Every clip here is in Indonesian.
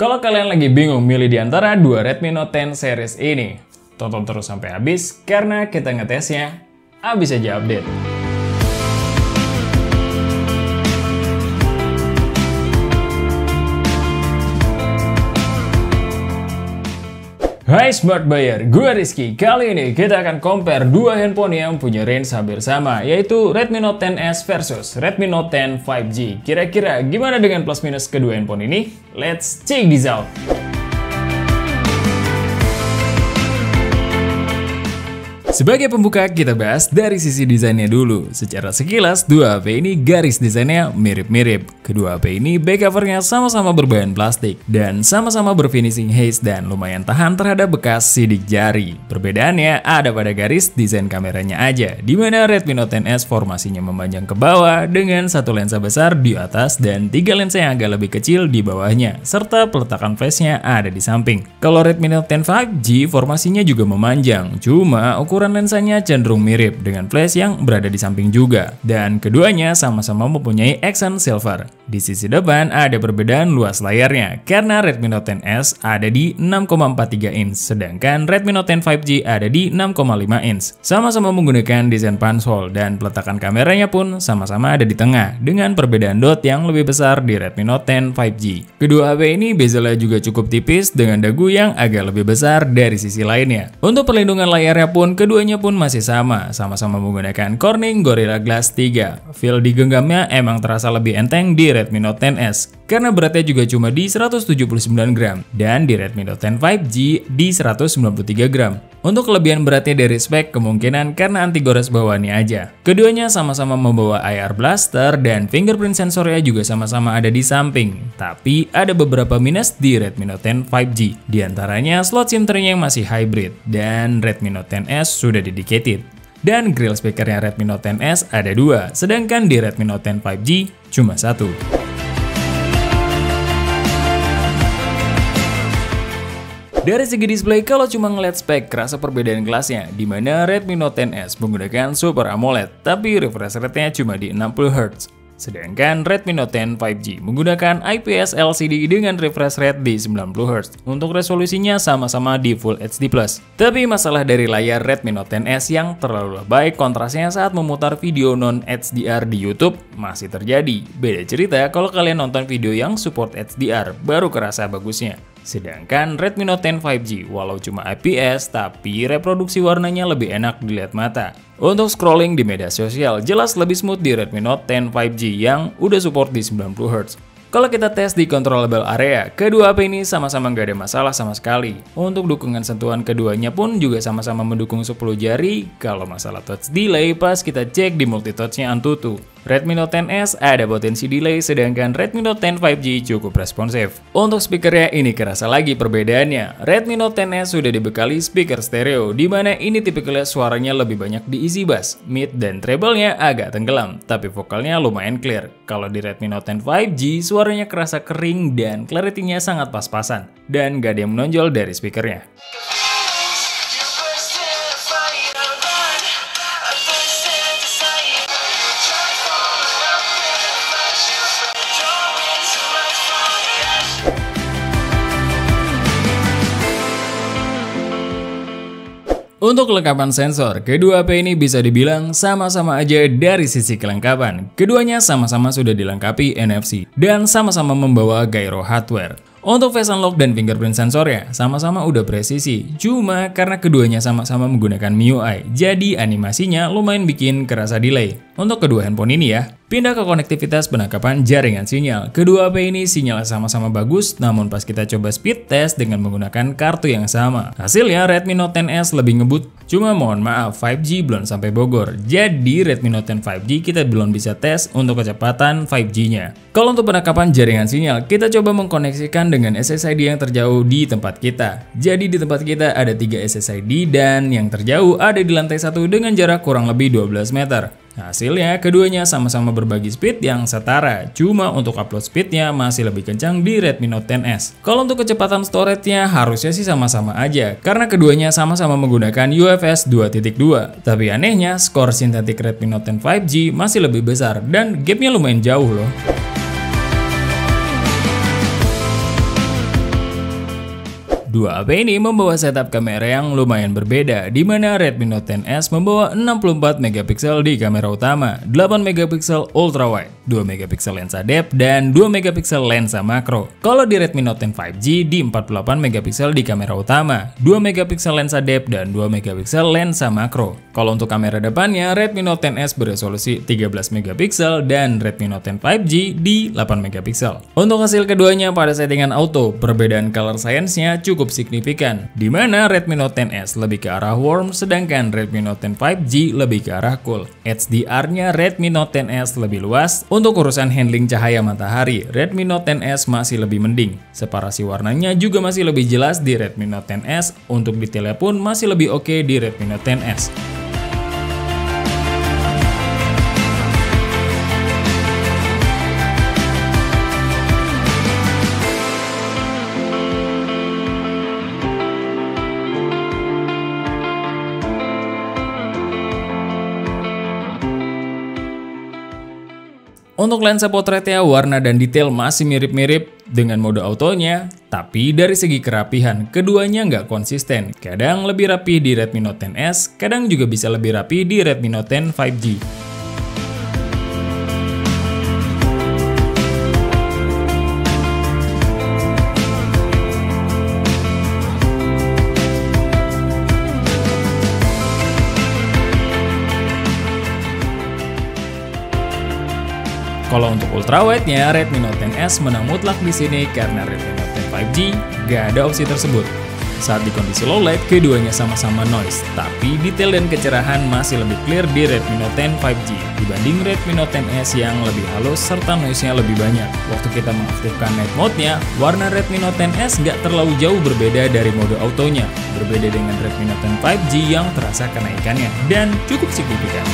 Kalau kalian lagi bingung milih di antara dua Redmi Note 10 series ini, tonton terus sampai habis karena kita ngetesnya habis aja update. Hai Smart Buyer, gue Rizky. Kali ini kita akan compare dua handphone yang punya range hampir sama, yaitu Redmi Note 10s versus Redmi Note 10 5G. Kira-kira gimana dengan plus minus kedua handphone ini? Let's check this out! Sebagai pembuka, kita bahas dari sisi desainnya dulu. Secara sekilas, dua HP ini garis desainnya mirip-mirip. Kedua HP ini back covernya sama-sama berbahan plastik dan sama-sama berfinishing haze dan lumayan tahan terhadap bekas sidik jari. Perbedaannya ada pada garis desain kameranya aja, di mana Redmi Note 10s formasinya memanjang ke bawah dengan satu lensa besar di atas dan tiga lensa yang agak lebih kecil di bawahnya, serta peletakan flashnya ada di samping. Kalau Redmi Note 10 5G formasinya juga memanjang, cuma ukuran lensanya cenderung mirip dengan flash yang berada di samping juga, dan keduanya sama-sama mempunyai accent silver. Di sisi depan ada perbedaan luas layarnya karena Redmi Note 10s ada di 6,43 inch sedangkan Redmi Note 10 5G ada di 6,5 inch. Sama-sama menggunakan desain punch hole dan peletakan kameranya pun sama-sama ada di tengah dengan perbedaan dot yang lebih besar di Redmi Note 10 5G. Kedua HP ini bezelnya juga cukup tipis dengan dagu yang agak lebih besar dari sisi lainnya. Untuk perlindungan layarnya pun keduanya pun masih sama-sama menggunakan Corning Gorilla Glass 3. Feel di genggamnya emang terasa lebih enteng di Redmi Note 10s karena beratnya juga cuma di 179 gram dan di Redmi Note 10 5G di 193 gram. Untuk kelebihan beratnya dari spek kemungkinan karena anti gores bawaannya aja. Keduanya sama-sama membawa IR blaster dan fingerprint sensornya juga sama-sama ada di samping. Tapi ada beberapa minus di Redmi Note 10 5G. Di antaranya slot SIM tray yang masih hybrid dan Redmi Note 10s sudah dedicated. Dan grill speakernya Redmi Note 10s ada dua, sedangkan di Redmi Note 10 5G cuma satu. Dari segi display, kalau cuma ngeliat spek, kerasa perbedaan kelasnya, di mana Redmi Note 10s menggunakan Super AMOLED, tapi refresh rate-nya cuma di 60 Hz. Sedangkan Redmi Note 10 5G menggunakan IPS LCD dengan refresh rate di 90 Hz. Untuk resolusinya sama-sama di Full HD+. Tapi masalah dari layar Redmi Note 10s yang terlalu baik kontrasnya saat memutar video non-HDR di YouTube masih terjadi. Beda cerita kalau kalian nonton video yang support HDR, baru kerasa bagusnya. Sedangkan Redmi Note 10 5G walau cuma IPS tapi reproduksi warnanya lebih enak dilihat mata. Untuk scrolling di media sosial jelas lebih smooth di Redmi Note 10 5G yang udah support di 90 Hz. Kalau kita tes di controllable area, kedua HP ini sama-sama nggak ada masalah sama sekali. Untuk dukungan sentuhan keduanya pun juga sama-sama mendukung 10 jari. Kalau masalah touch delay pas kita cek di multitouch-nya Antutu. Redmi Note 10s ada potensi delay sedangkan Redmi Note 10 5G cukup responsif. Untuk speakernya ini kerasa lagi perbedaannya. Redmi Note 10s sudah dibekali speaker stereo di mana ini tipikalnya suaranya lebih banyak diisi bass, mid dan treble-nya agak tenggelam, tapi vokalnya lumayan clear. Kalau di Redmi Note 10 5G suaranya kerasa kering dan clarity-nya sangat pas-pasan dan gak ada yang menonjol dari speakernya. Untuk kelengkapan sensor, kedua HP ini bisa dibilang sama-sama aja dari sisi kelengkapan. Keduanya sama-sama sudah dilengkapi NFC dan sama-sama membawa gyro hardware. Untuk face unlock dan fingerprint sensornya sama-sama udah presisi, cuma karena keduanya sama-sama menggunakan MIUI, jadi animasinya lumayan bikin kerasa delay. Untuk kedua handphone ini ya, pindah ke konektivitas penangkapan jaringan sinyal. Kedua HP ini sinyalnya sama-sama bagus, namun pas kita coba speed test dengan menggunakan kartu yang sama, hasilnya Redmi Note 10s lebih ngebut. Cuma mohon maaf, 5G belum sampai Bogor, jadi Redmi Note 10 5G kita belum bisa tes untuk kecepatan 5G-nya. Kalau untuk penangkapan jaringan sinyal, kita coba mengkoneksikan dengan SSID yang terjauh di tempat kita. Jadi di tempat kita ada 3 SSID dan yang terjauh ada di lantai 1 dengan jarak kurang lebih 12 meter. Hasilnya keduanya sama-sama berbagi speed yang setara, cuma untuk upload speednya masih lebih kencang di Redmi Note 10s. Kalau untuk kecepatan storage-nya harusnya sih sama-sama aja, karena keduanya sama-sama menggunakan UFS 2.2. Tapi anehnya skor sintetik Redmi Note 10 5G masih lebih besar dan gapnya lumayan jauh loh. Dua HP ini membawa setup kamera yang lumayan berbeda, di mana Redmi Note 10S membawa 64 megapiksel di kamera utama, 8 megapiksel ultrawide, 2 megapiksel lensa depth, dan 2 megapiksel lensa makro. Kalau di Redmi Note 10 5G di 48 megapiksel di kamera utama, 2 megapiksel lensa depth, dan 2 megapiksel lensa makro. Kalau untuk kamera depannya, Redmi Note 10S beresolusi 13 megapiksel dan Redmi Note 10 5G di 8 megapiksel. Untuk hasil keduanya pada settingan auto, perbedaan color science-nya cukup signifikan, di mana Redmi Note 10S lebih ke arah warm, sedangkan Redmi Note 10 5G lebih ke arah cool. HDR-nya Redmi Note 10S lebih luas. Untuk urusan handling cahaya matahari, Redmi Note 10S masih lebih mending. Separasi warnanya juga masih lebih jelas di Redmi Note 10S. Untuk detailnya pun masih lebih oke di Redmi Note 10S. Untuk lensa potretnya, warna dan detail masih mirip-mirip dengan mode autonya, tapi dari segi kerapihan, keduanya nggak konsisten. Kadang lebih rapi di Redmi Note 10S, kadang juga bisa lebih rapi di Redmi Note 10 5G. Kalau untuk ultrawide-nya, Redmi Note 10S menang mutlak di sini karena Redmi Note 10 5G gak ada opsi tersebut. Saat di kondisi low light, keduanya sama-sama noise, tapi detail dan kecerahan masih lebih clear di Redmi Note 10 5G dibanding Redmi Note 10S yang lebih halus serta noise-nya lebih banyak. Waktu kita mengaktifkan night mode-nya, warna Redmi Note 10S gak terlalu jauh berbeda dari mode autonya, berbeda dengan Redmi Note 10 5G yang terasa kenaikannya dan cukup signifikan.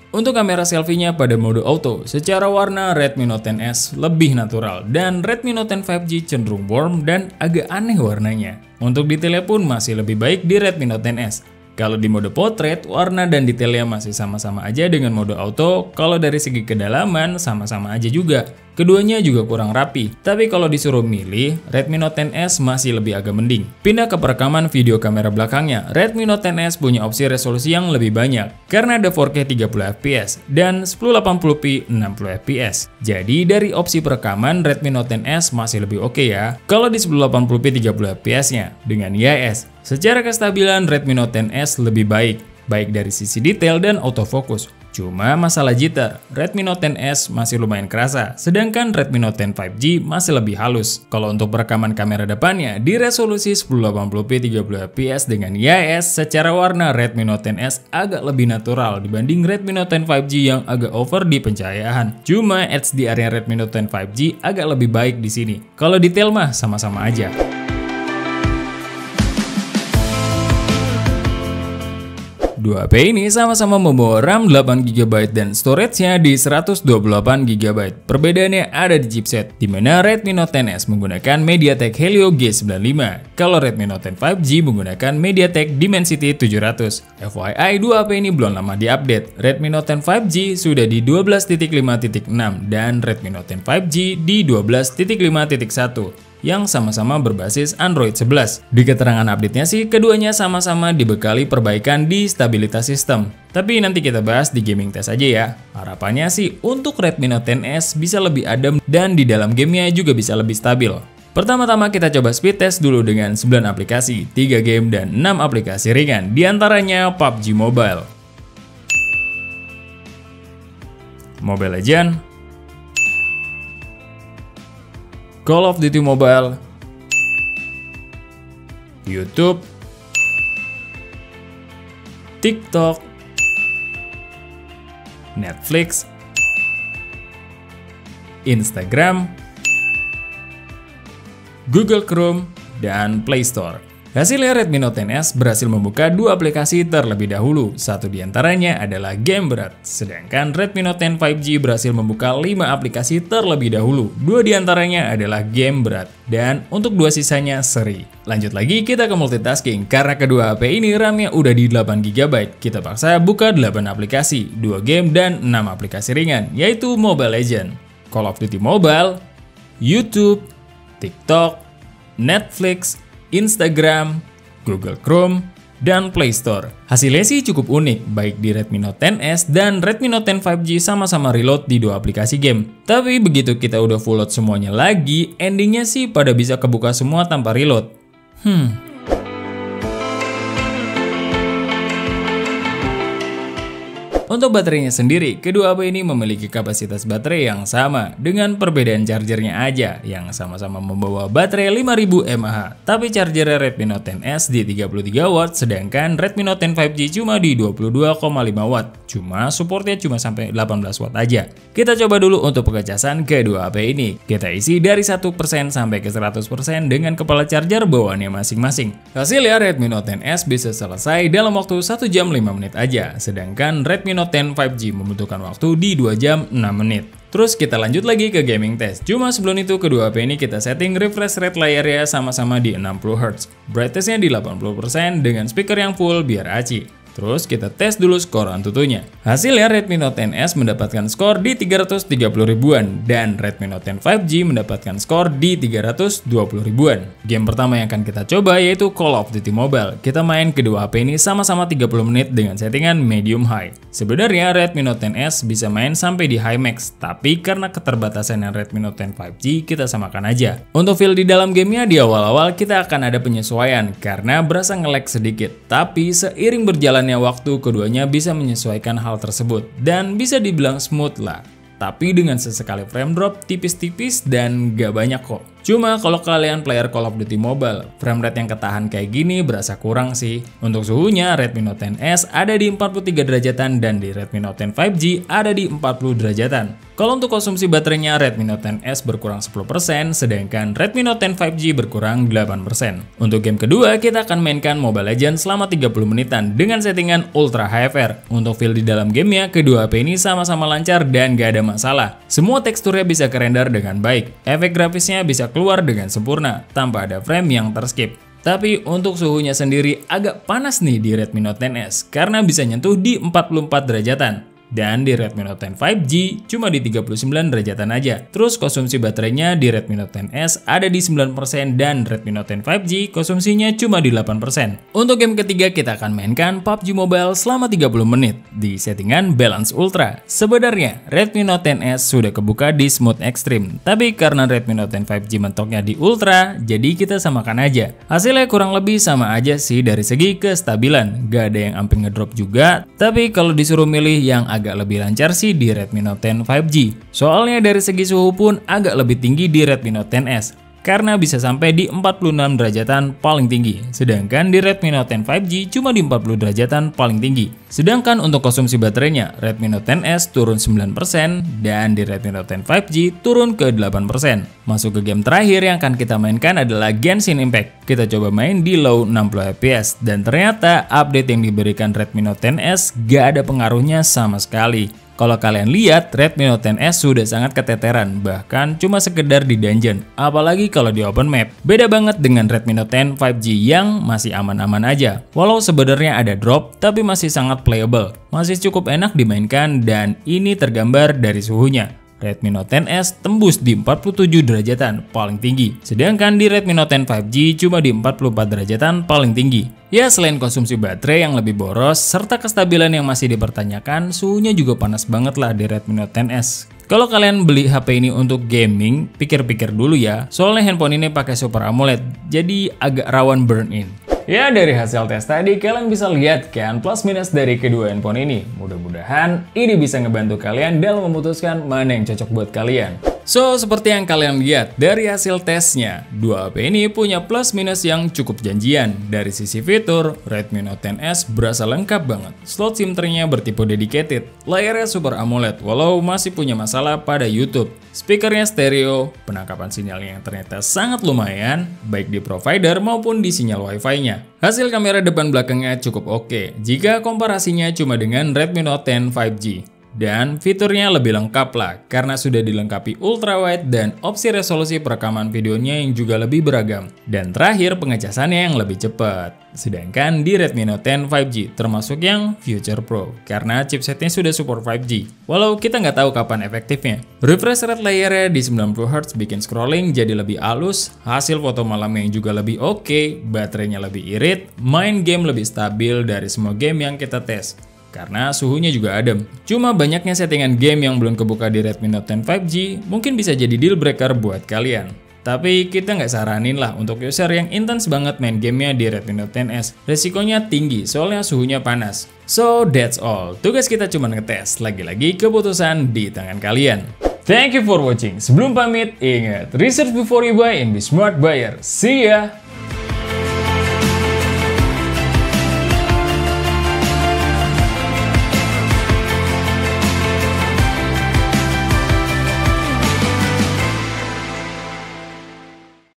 Untuk kamera selfie-nya pada mode auto, secara warna Redmi Note 10S lebih natural dan Redmi Note 10 5G cenderung warm dan agak aneh warnanya. Untuk detailnya pun masih lebih baik di Redmi Note 10S. Kalau di mode portrait, warna dan detailnya masih sama-sama aja dengan mode auto. Kalau dari segi kedalaman, sama-sama aja juga. Keduanya juga kurang rapi. Tapi kalau disuruh milih, Redmi Note 10S masih lebih agak mending. Pindah ke perekaman video kamera belakangnya, Redmi Note 10S punya opsi resolusi yang lebih banyak. Karena ada 4K 30fps dan 1080p 60fps. Jadi dari opsi perekaman, Redmi Note 10S masih lebih oke ya. Kalau di 1080p 30fps-nya dengan IIS, secara kestabilan Redmi Note 10S lebih baik dari sisi detail dan autofocus. Cuma masalah jitter, Redmi Note 10S masih lumayan kerasa, sedangkan Redmi Note 10 5G masih lebih halus. Kalau untuk perekaman kamera depannya, di resolusi 1080p 30fps dengan IIS, secara warna Redmi Note 10S agak lebih natural dibanding Redmi Note 10 5G yang agak over di pencahayaan. Cuma HDR-nya Redmi Note 10 5G agak lebih baik di sini. Kalau detail mah sama-sama aja. Dua HP ini sama-sama membawa RAM 8GB dan storage-nya di 128GB. Perbedaannya ada di chipset, di mana Redmi Note 10S menggunakan MediaTek Helio G95. Kalau Redmi Note 10 5G menggunakan MediaTek Dimensity 700. FYI, dua HP ini belum lama diupdate. Redmi Note 10 5G sudah di 12.5.6 dan Redmi Note 10 5G di 12.5.1. yang sama-sama berbasis Android 11. Di keterangan update-nya sih, keduanya sama-sama dibekali perbaikan di stabilitas sistem. Tapi nanti kita bahas di gaming test aja ya. Harapannya sih untuk Redmi Note 10S bisa lebih adem dan di dalam gamenya juga bisa lebih stabil. Pertama-tama kita coba speed test dulu dengan 9 aplikasi, 3 game, dan 6 aplikasi ringan. Di antaranya PUBG Mobile, Mobile Legends, Call of Duty Mobile, YouTube, TikTok, Netflix, Instagram, Google Chrome, dan Play Store. Hasilnya Redmi Note 10S berhasil membuka dua aplikasi terlebih dahulu. Satu diantaranya adalah game berat. Sedangkan Redmi Note 10 5G berhasil membuka 5 aplikasi terlebih dahulu. Dua diantaranya adalah game berat. Dan untuk dua sisanya seri. Lanjut lagi kita ke multitasking. Karena kedua HP ini RAM-nya udah di 8GB. Kita paksa buka 8 aplikasi, 2 game dan 6 aplikasi ringan. Yaitu Mobile Legends, Call of Duty Mobile, YouTube, TikTok, Netflix, Instagram, Google Chrome, dan Play Store. Hasilnya sih cukup unik, baik di Redmi Note 10S dan Redmi Note 10 5G sama-sama reload di dua aplikasi game. Tapi begitu kita udah full load semuanya lagi, endingnya sih pada bisa kebuka semua tanpa reload. Untuk baterainya sendiri, kedua HP ini memiliki kapasitas baterai yang sama dengan perbedaan chargernya aja yang sama-sama membawa baterai 5000 mAh. Tapi charger Redmi Note 10S di 33 watt sedangkan Redmi Note 10 5G cuma di 22,5 watt. Cuma supportnya cuma sampai 18 watt aja. Kita coba dulu untuk pengecasan kedua HP ini. Kita isi dari 1% sampai ke 100% dengan kepala charger bawaannya masing-masing. Hasilnya Redmi Note 10S bisa selesai dalam waktu 1 jam 5 menit aja. Sedangkan Redmi Note 10 5G membutuhkan waktu di 2 jam 6 menit. Terus kita lanjut lagi ke gaming test. Cuma sebelum itu kedua HP ini kita setting refresh rate layarnya sama-sama di 60Hz. Brightness-nya di 80% dengan speaker yang full biar aci. Terus kita tes dulu skor Antutunya. Hasilnya Redmi Note 10S mendapatkan skor di 330 ribuan dan Redmi Note 10 5G mendapatkan skor di 320 ribuan. Game pertama yang akan kita coba yaitu Call of Duty Mobile. Kita main kedua HP ini sama-sama 30 menit dengan settingan medium high. Sebenarnya Redmi Note 10S bisa main sampai di high max, tapi karena keterbatasan yang Redmi Note 10 5G kita samakan aja. Untuk feel di dalam gamenya di awal-awal kita akan ada penyesuaian karena berasa nge-lag sedikit, tapi seiring berjalan waktu keduanya bisa menyesuaikan hal tersebut dan bisa dibilang smooth lah. Tapi dengan sesekali frame drop tipis-tipis dan gak banyak kok. Cuma kalau kalian player Call of Duty Mobile, frame rate yang ketahan kayak gini berasa kurang sih. Untuk suhunya Redmi Note 10S ada di 43 derajatan dan di Redmi Note 10 5G ada di 40 derajatan. Kalau untuk konsumsi baterainya Redmi Note 10S berkurang 10%, sedangkan Redmi Note 10 5G berkurang 8%. Untuk game kedua kita akan mainkan Mobile Legends selama 30 menitan dengan settingan Ultra HFR. Untuk feel di dalam gamenya kedua HP ini sama-sama lancar dan gak ada masalah. Semua teksturnya bisa kerender dengan baik, efek grafisnya bisa keluar dengan sempurna tanpa ada frame yang terskip. Tapi untuk suhunya sendiri agak panas nih di Redmi Note 10S karena bisa nyentuh di 44 derajatan. Dan di Redmi Note 10 5G cuma di 39 derajatan aja. Terus konsumsi baterainya di Redmi Note 10S ada di 9% dan Redmi Note 10 5G konsumsinya cuma di 8%. Untuk game ketiga kita akan mainkan PUBG Mobile selama 30 menit di settingan Balance Ultra. Sebenarnya Redmi Note 10S sudah kebuka di Smooth Extreme, tapi karena Redmi Note 10 5G mentoknya di Ultra, jadi kita samakan aja. Hasilnya kurang lebih sama aja sih dari segi kestabilan, gak ada yang hampir ngedrop juga, tapi kalau disuruh milih yang agak lebih lancar sih di Redmi Note 10 5G. Soalnya dari segi suhu pun agak lebih tinggi di Redmi Note 10S karena bisa sampai di 46 derajatan paling tinggi. Sedangkan di Redmi Note 10 5G cuma di 40 derajatan paling tinggi. Sedangkan untuk konsumsi baterainya Redmi Note 10S turun 9% dan di Redmi Note 10 5G turun ke 8%. Masuk ke game terakhir yang akan kita mainkan adalah Genshin Impact. Kita coba main di low 60 fps dan ternyata update yang diberikan Redmi Note 10S gak ada pengaruhnya sama sekali. Kalau kalian lihat, Redmi Note 10S sudah sangat keteteran, bahkan cuma sekedar di dungeon, apalagi kalau di open map. Beda banget dengan Redmi Note 10 5G yang masih aman-aman aja. Walau sebenarnya ada drop, tapi masih sangat playable, masih cukup enak dimainkan dan ini tergambar dari suhunya. Redmi Note 10S tembus di 47 derajatan paling tinggi, sedangkan di Redmi Note 10 5G cuma di 44 derajatan paling tinggi. Ya selain konsumsi baterai yang lebih boros, serta kestabilan yang masih dipertanyakan, suhunya juga panas banget lah di Redmi Note 10S. Kalau kalian beli HP ini untuk gaming, pikir-pikir dulu ya, soalnya handphone ini pakai Super AMOLED, jadi agak rawan burn in. Ya dari hasil tes tadi kalian bisa lihat kan plus minus dari kedua handphone ini. Mudah-mudahan ini bisa ngebantu kalian dalam memutuskan mana yang cocok buat kalian. So, seperti yang kalian lihat dari hasil tesnya, dua HP ini punya plus minus yang cukup janjian. Dari sisi fitur, Redmi Note 10S berasa lengkap banget. Slot SIM tray-nya bertipe dedicated, layarnya Super AMOLED walau masih punya masalah pada YouTube. Speakernya stereo, penangkapan sinyalnya yang ternyata sangat lumayan, baik di provider maupun di sinyal Wi-Fi-nya. Hasil kamera depan belakangnya cukup oke, jika komparasinya cuma dengan Redmi Note 10 5G. Dan fiturnya lebih lengkap lah, karena sudah dilengkapi ultrawide dan opsi resolusi perekaman videonya yang juga lebih beragam. Dan terakhir pengecasannya yang lebih cepat. Sedangkan di Redmi Note 10 5G termasuk yang Future Pro, karena chipsetnya sudah support 5G. Walau kita nggak tahu kapan efektifnya. Refresh rate layarnya di 90Hz bikin scrolling jadi lebih halus, hasil foto malamnya yang juga lebih oke, baterainya lebih irit, main game lebih stabil dari semua game yang kita tes. Karena suhunya juga adem. Cuma banyaknya settingan game yang belum kebuka di Redmi Note 10 5G mungkin bisa jadi deal breaker buat kalian. Tapi kita nggak saranin lah untuk user yang intens banget main gamenya di Redmi Note 10S. Resikonya tinggi soalnya suhunya panas. So that's all. Tugas kita cuma ngetes. Lagi-lagi keputusan di tangan kalian. Thank you for watching. Sebelum pamit, ingat, research before you buy and be smart buyer. See ya!